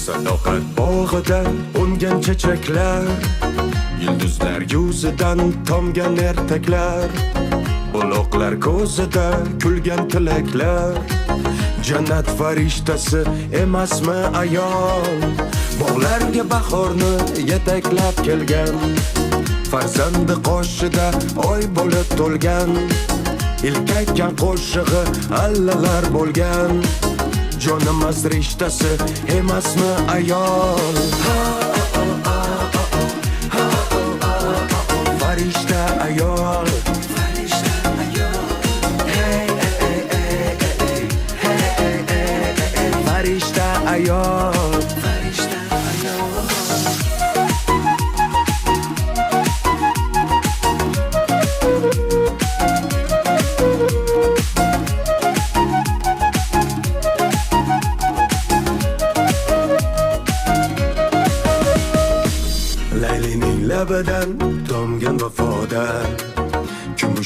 Sadoqat bog'ida ungan chechaklar, yulduzlar yuzidan tomgan ertaklar, buloqlar ko'zida kulgan tilaklar. Jannat farishtasi emasmi ayol, bog'larga bahorni yetaklab kelgan. Farzandi qoshida oy bo'lib to'lgan, ilk aytgan qo'shig'i allalar bo'lgan. Jonimiz rishtasi emasmi ayol, farishta ayol. Farishta ayol. Laylining labidan tomgan vafodan